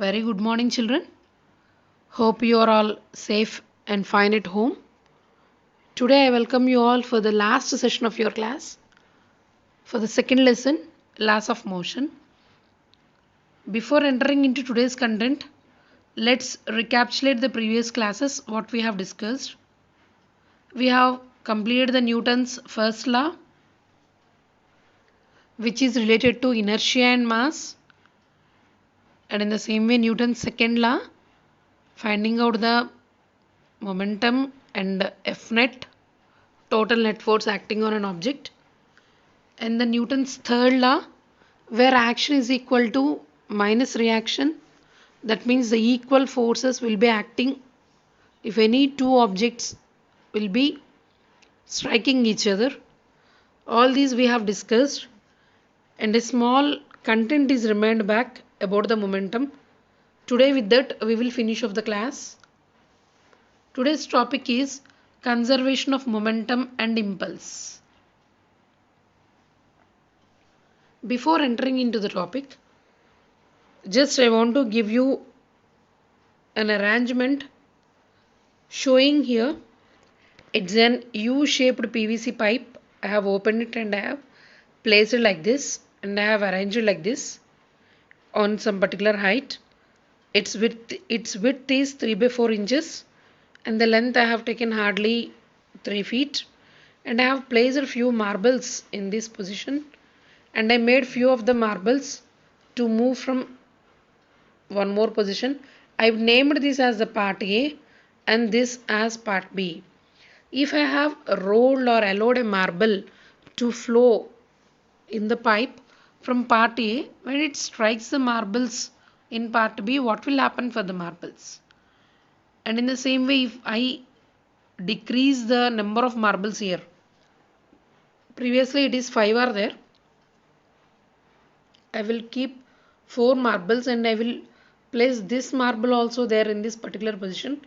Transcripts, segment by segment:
Very good morning, children. Hope you are all safe and fine at home. Today, I welcome you all for the last session of your class for the second lesson, Laws of Motion. Before entering into today's content, let's recapitulate the previous classes what we have discussed. We have completed the Newton's first law, which is related to inertia and mass, and in the same way, Newton's second law, finding out the momentum and F net, total net force acting on an object, and the Newton's third law, where action is equal to minus reaction. That means the equal forces will be acting if any two objects will be striking each other. All these we have discussed, and a small content is remained back about the momentum. Today with that we will finish off the class. Today's topic is conservation of momentum and impulse. Before entering into the topic, just I want to give you an arrangement showing here. It's an U-shaped PVC pipe. I have opened it and I have placed it like this, and I have arranged it like this on some particular height. Its width is 3/4 inches, and the length I have taken hardly 3 feet, and I have placed a few marbles in this position, and I made few of the marbles to move from one more position. I've named this as the part A and this as part B. If I have rolled or allowed a marble to flow in the pipe from part A, when it strikes the marbles in part B, what will happen for the marbles? And in the same way, if I decrease the number of marbles here, previously it is 5 are there, I will keep 4 marbles and I will place this marble also there in this particular position,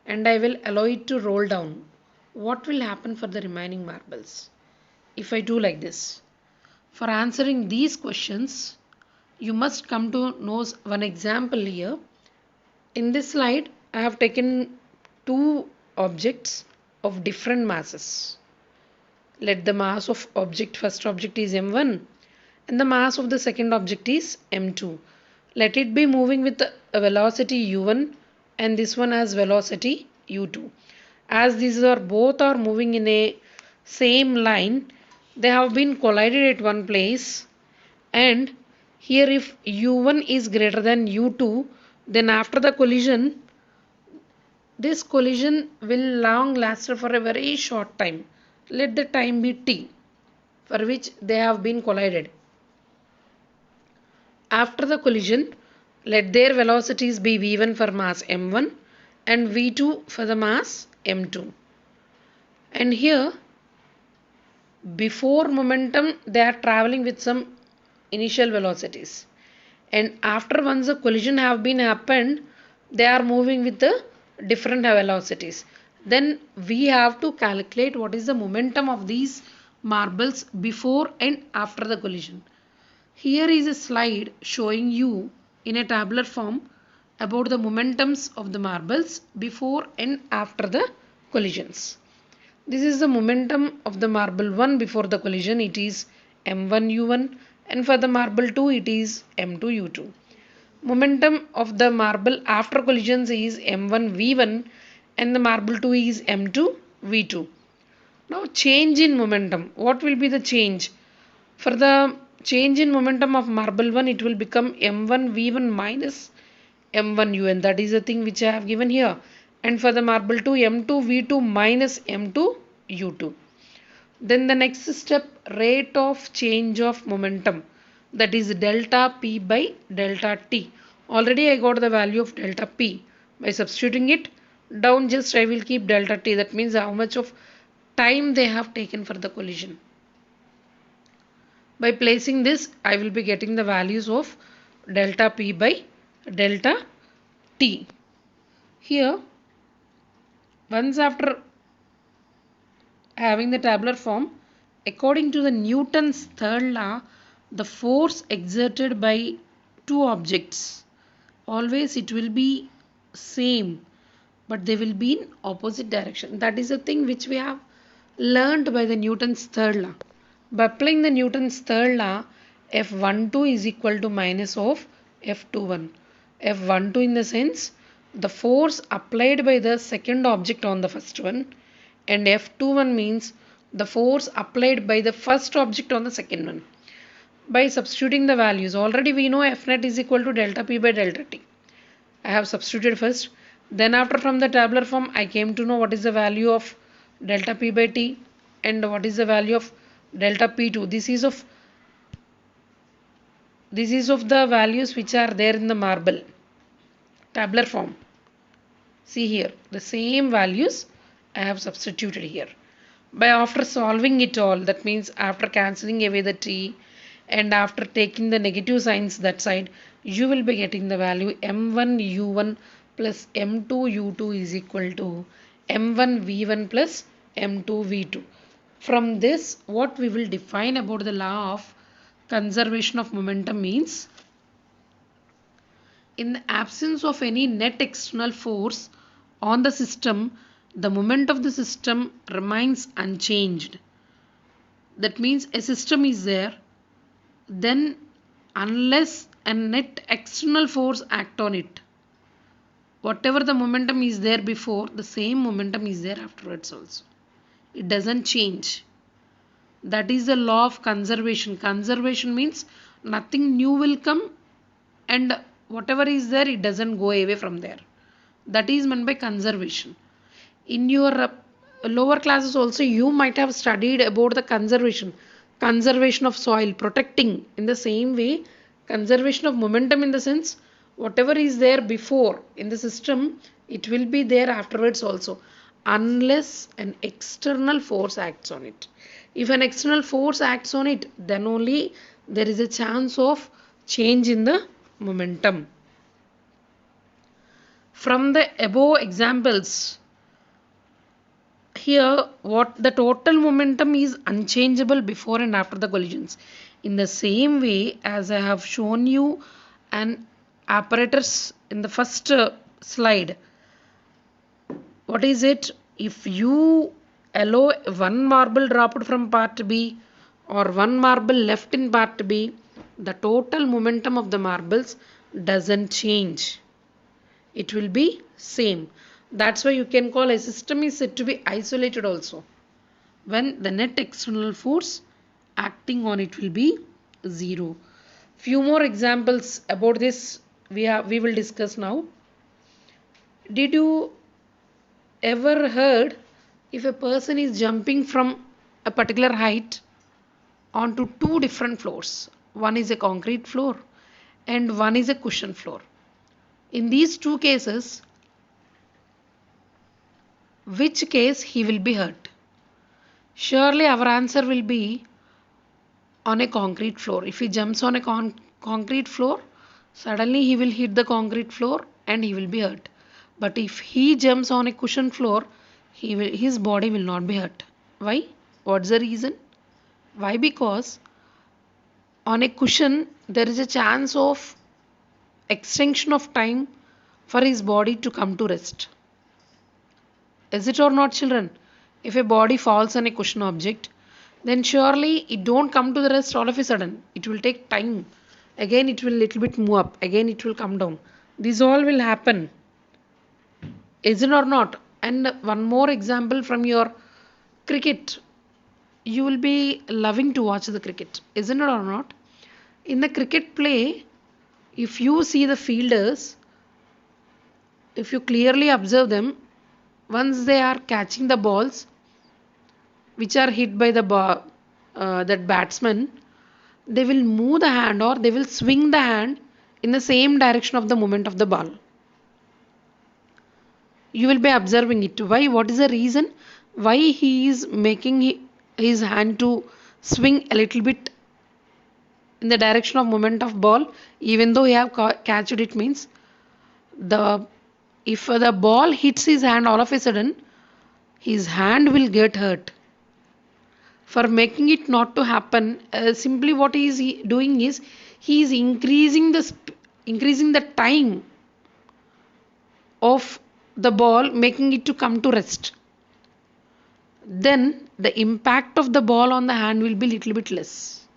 and I will allow it to roll down. What will happen for the remaining marbles if I do like this? For answering these questions, you must come to know one example here. In this slide, I have taken two objects of different masses. Let the mass of first object is m1 and the mass of the second object is m2. Let it be moving with a velocity u1 and this one has velocity u2. As these are both are moving in a same line, they have been collided at one place, and here if u1 is greater than u2, then after the collision, this collision will long last for a very short time. Let the time be t, for which they have been collided. After the collision, let their velocities be v1 for mass m1 and v2 for the mass m2. And here, before momentum, they are traveling with some initial velocities, and after once the collision have been happened, they are moving with the different velocities. Then we have to calculate what is the momentum of these marbles before and after the collision. Here is a slide showing you in a tabular form about the momentums of the marbles before and after the collisions. This is the momentum of the marble 1 before the collision, it is m1u1, and for the marble 2 it is m2u2. Momentum of the marble after collisions is m1v1 and the marble 2 is m2v2. Now change in momentum. What will be the change? For the change in momentum of marble 1, it will become m1v1 minus m1un. That is the thing which I have given here. And for the marble 2, m2v2 minus m2u2. Then the next step, rate of change of momentum, that is delta p by delta t. Already I got the value of delta p. By substituting it down, just I will keep delta t. That means how much of time they have taken for the collision. By placing this, I will be getting the values of delta p by delta t. Here, once after having the tabular form, according to the Newton's third law, the force exerted by two objects always it will be same, but they will be in opposite direction. That is the thing which we have learned by the Newton's third law. By applying the Newton's third law, F12 is equal to minus of F21. F12 in the sense the force applied by the second object on the first one, and F21 means the force applied by the first object on the second one. By substituting the values, already we know F net is equal to delta P by delta T. I have substituted first. Then after from the tabular form I came to know what is the value of delta P by T and what is the value of delta P2. This is of the values which are there in the marble tabular form. See here, the same values I have substituted here. By after solving it all, that means after cancelling away the T and after taking the negative signs that side, you will be getting the value M1U1 plus M2U2 is equal to M1V1 plus M2V2. From this, what we will define about the law of conservation of momentum means, in the absence of any net external force on the system, the moment of the system remains unchanged. That means a system is there, then unless a net external force act on it, whatever the momentum is there before, the same momentum is there afterwards also. It doesn't change. That is the law of conservation. Conservation means nothing new will come and whatever is there, it doesn't go away from there. That is meant by conservation. In your lower classes also you might have studied about the conservation of soil, protecting. In the same way, conservation of momentum in the sense whatever is there before in the system, it will be there afterwards also, unless an external force acts on it. If an external force acts on it, then only there is a chance of change in the momentum. From the above examples, here what the total momentum is unchangeable before and after the collisions. In the same way as I have shown you an apparatus in the first slide. What is it? If you allow one marble dropped from part B or one marble left in part B, the total momentum of the marbles doesn't change. It will be same. That's why you can call a system is said to be isolated also, when the net external force acting on it will be zero. Few more examples about this we will discuss now. Did you ever heard if a person is jumping from a particular height onto two different floors? One is a concrete floor and one is a cushion floor. In these two cases, which case he will be hurt? Surely our answer will be on a concrete floor. If he jumps on a concrete floor, suddenly he will hit the concrete floor and he will be hurt. But if he jumps on a cushion floor, his body will not be hurt. Why? What's the reason? Why? Because on a cushion there is a chance of extension of time for his body to come to rest. Is it or not, children? If a body falls on a cushion object, then surely it don't come to the rest all of a sudden. It will take time. Again it will little bit move up. Again it will come down. This all will happen. Is it or not? And one more example from your cricket. You will be loving to watch the cricket. Isn't it or not? In the cricket play, if you see the fielders, if you clearly observe them, once they are catching the balls which are hit by the that batsman, they will move the hand or they will swing the hand in the same direction of the movement of the ball. You will be observing it. Why? What is the reason? Why he is making his hand to swing a little bit in the direction of movement of ball, even though he have catched it, means if the ball hits his hand all of a sudden, his hand will get hurt. For making it not to happen, simply what he is doing is he is increasing the time of the ball, making it to come to rest, then the impact of the ball on the hand will be little bit less.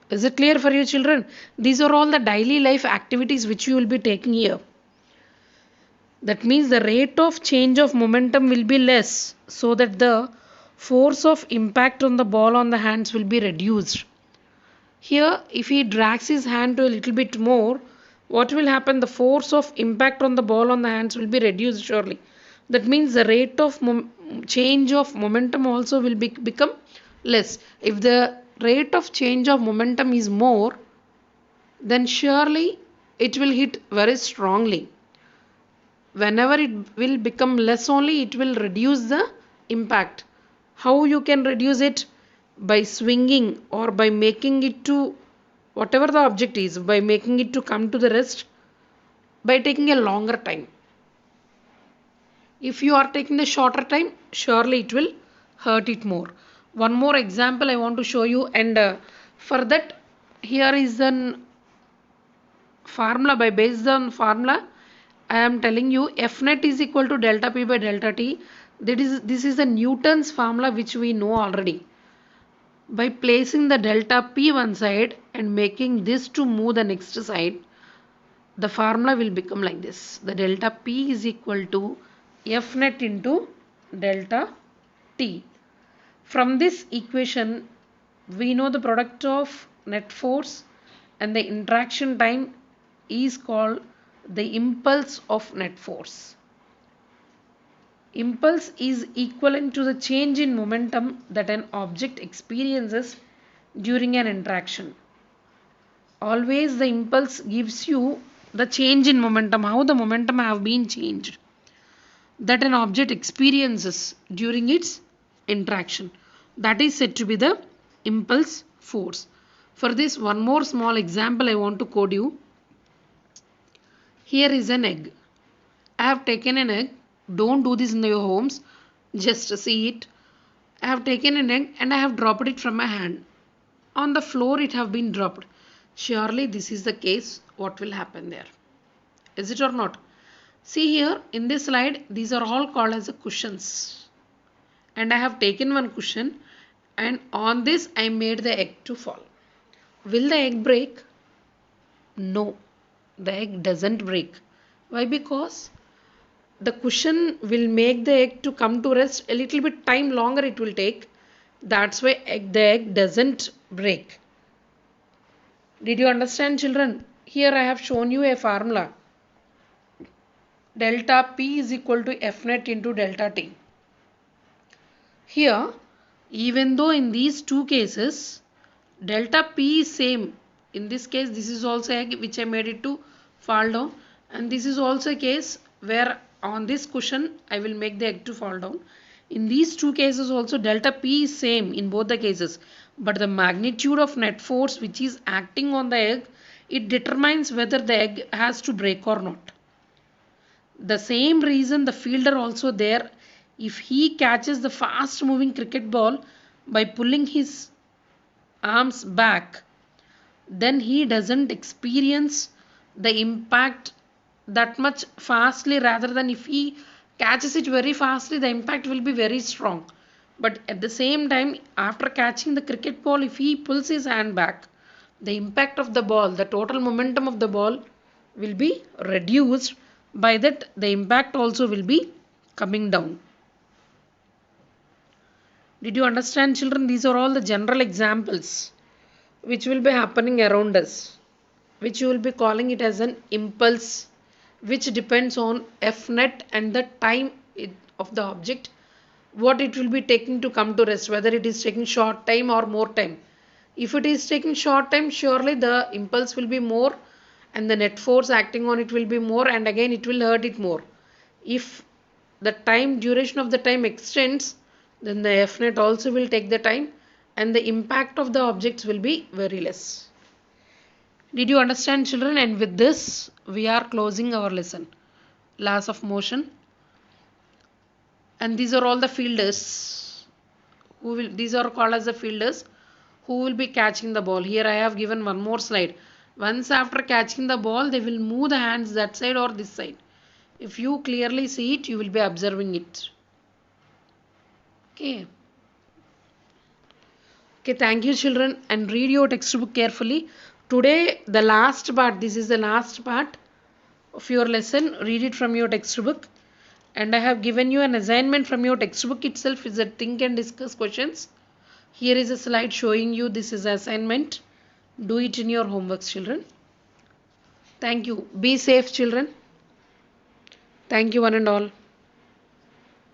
Is it clear for you, children? These are all the daily life activities which you will be taking here. That means the rate of change of momentum will be less, so that the force of impact on the ball on the hands will be reduced. Here, if he drags his hand to a little bit more, what will happen? The force of impact on the ball on the hands will be reduced surely. That means the rate of change of momentum also will become less. If the rate of change of momentum is more, then surely it will hit very strongly. Whenever it will become less only, it will reduce the impact. How you can reduce it? By swinging or by making it to whatever the object is, by making it to come to the rest, by taking a longer time. If you are taking the shorter time, surely it will hurt it more. One more example I want to show you, and for that here is an formula. By based on formula I am telling you F net is equal to delta P by delta T. This is the Newton's formula which we know already. By placing the delta P one side and making this to move the next side, the formula will become like this. The delta P is equal to F net into delta T. From this equation, we know the product of net force and the interaction time is called the impulse of net force. Impulse is equivalent to the change in momentum that an object experiences during an interaction. Always the impulse gives you the change in momentum, how the momentum have been changed, that an object experiences during its interaction. That is said to be the impulse force. For this, one more small example I want to code you. Here is an egg. I have taken an egg. Don't do this in your homes. Just see it. I have taken an egg and I have dropped it from my hand. On the floor it have been dropped. Surely this is the case. What will happen there? Is it or not? See here in this slide, these are all called as cushions. And I have taken one cushion and on this I made the egg to fall. Will the egg break? No, the egg doesn't break. Why? Because the cushion will make the egg to come to rest. A little bit time longer it will take. That's why the egg doesn't break. Did you understand, children? Here I have shown you a formula. Delta P is equal to F net into delta T. Here, even though in these two cases, delta P is same. In this case, this is also egg which I made it to fall down. And this is also a case where on this cushion, I will make the egg to fall down. In these two cases also, delta P is same in both the cases. But the magnitude of net force which is acting on the egg, it determines whether the egg has to break or not. The same reason the fielder also there, if he catches the fast moving cricket ball by pulling his arms back, then he doesn't experience the impact that much fastly, rather than if he catches it very fastly, the impact will be very strong. But at the same time, after catching the cricket ball, if he pulls his hand back, the impact of the ball, the total momentum of the ball will be reduced. By that, the impact also will be coming down. Did you understand, children? These are all the general examples which will be happening around us, which you will be calling it as an impulse, which depends on F net and the time of the object, what it will be taking to come to rest, whether it is taking short time or more time. If it is taking short time, surely the impulse will be more and the net force acting on it will be more, and again it will hurt it more. If the duration of the time extends, then the F net also will take the time and the impact of the objects will be very less. Did you understand, children? And with this, we are closing our lesson. Laws of motion. And these are all the fielders. These are called as the fielders who will be catching the ball. Here I have given one more slide. Once after catching the ball, they will move the hands that side or this side. If you clearly see it, you will be observing it. Okay. Okay, thank you children, and read your textbook carefully. Today the last part, this is the last part of your lesson. Read it from your textbook, and I have given you an assignment from your textbook itself. Is a think and discuss questions. Here is a slide showing you this is assignment. Do it in your homeworks, children. Thank you. Be safe, children. Thank you one and all.